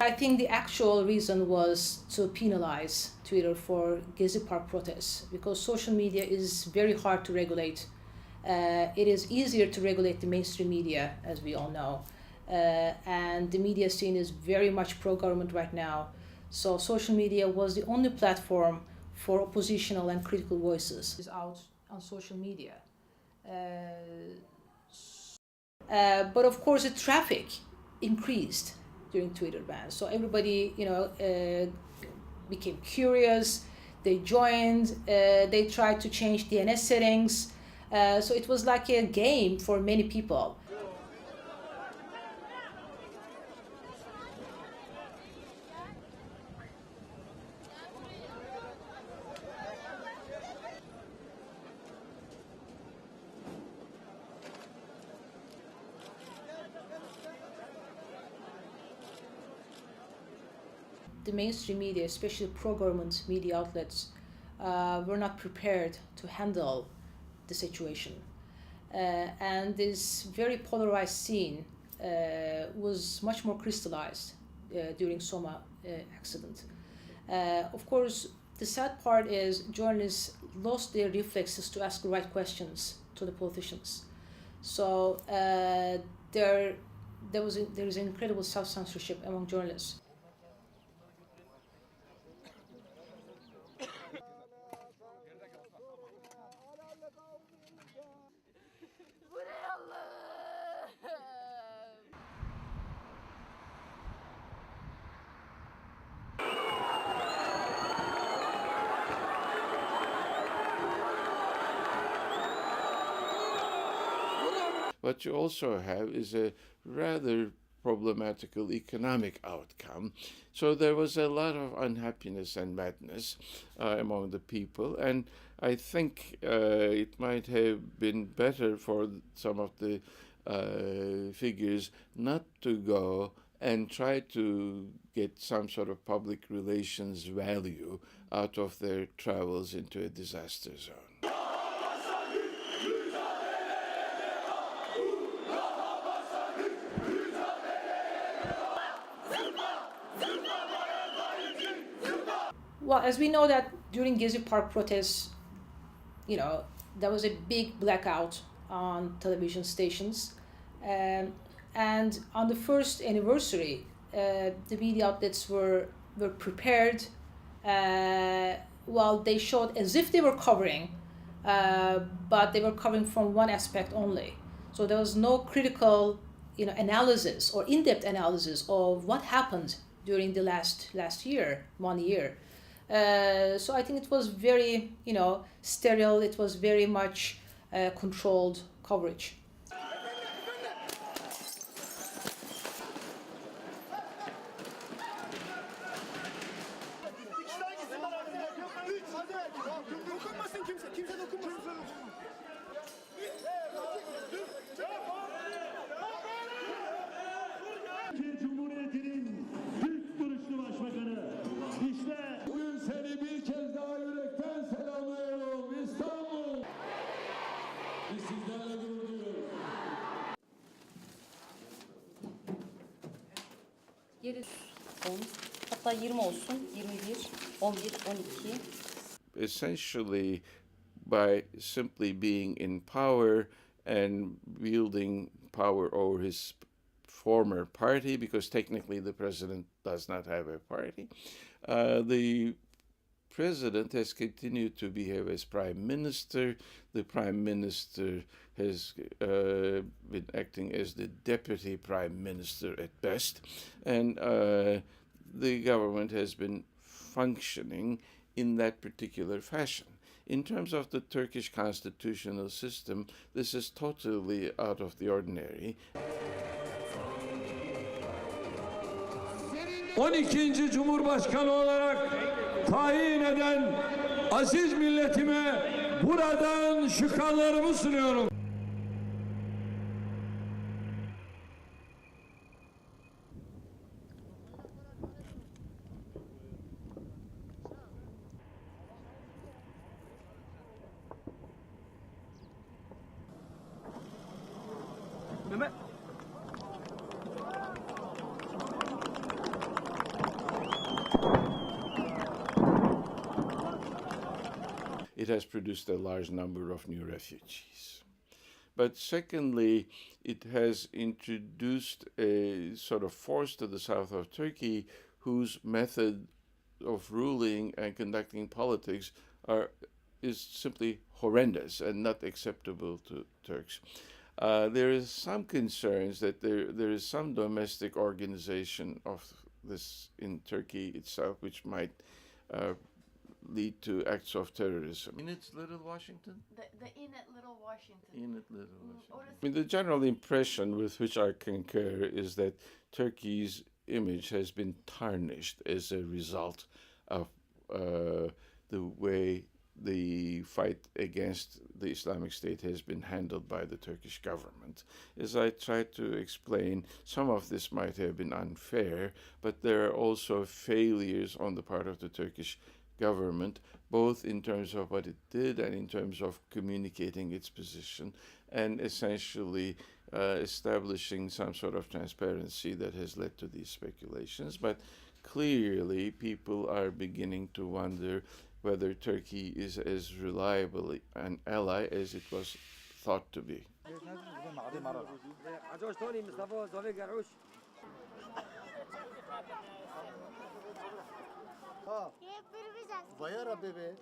I think the actual reason was to penalize Twitter for Gezi Park protests, because social media is very hard to regulate. It is easier to regulate the mainstream media, as we all know. And the media scene is very much pro-government right now. So social media was the only platform for oppositional and critical voices is out on social media. But of course, the traffic increased during Twitter ban. So everybody, became curious. They joined. They tried to change DNS settings. So it was like a game for many people. The mainstream media, especially pro-government media outlets, were not prepared to handle the situation. And this very polarized scene was much more crystallized during Soma accident. Of course, the sad part is journalists lost their reflexes to ask the right questions to the politicians. So there is incredible self-censorship among journalists. What you also have is a rather problematical economic outcome. So there was a lot of unhappiness and madness among the people, and I think it might have been better for some of the figures not to go and try to get some sort of public relations value out of their travels into a disaster zone. Well, as we know that during Gezi Park protests, there was a big blackout on television stations. And on the first anniversary, the media outlets were prepared. Well, they showed as if they were covering, but they were covering from one aspect only. So there was no critical, analysis or in-depth analysis of what happened during the last 1 year. So I think it was very, sterile. It was very much controlled coverage. Yeri 10, hatta 20 olsun, 21, 11, 12. Essentially, by simply being in power and wielding power over his former party, because technically the president does not have a party, the president has continued to behave as prime minister. The prime minister has been acting as the deputy prime minister at best, and the government has been functioning in that particular fashion. In terms of the Turkish constitutional system, this is totally out of the ordinary. 12. Cumhurbaşkanı olarak tayin eden aziz milletime buradan şükranlarımı sunuyorum. It has produced a large number of new refugees. But secondly, it has introduced a sort of force to the south of Turkey whose method of ruling and conducting politics is simply horrendous and not acceptable to Turks. There is some concerns that there is some domestic organization of this in Turkey itself, which might lead to acts of terrorism. In its Little Washington? The Inn at Little Washington. In at Little Washington. I mean, the general impression with which I concur is that Turkey's image has been tarnished as a result of the way the fight against the Islamic State has been handled by the Turkish government. As I tried to explain, some of this might have been unfair, but there are also failures on the part of the Turkish government, both in terms of what it did and in terms of communicating its position and essentially establishing some sort of transparency that has led to these speculations. But clearly, people are beginning to wonder whether Turkey is as reliable an ally as it was thought to be. Vay ara bebe.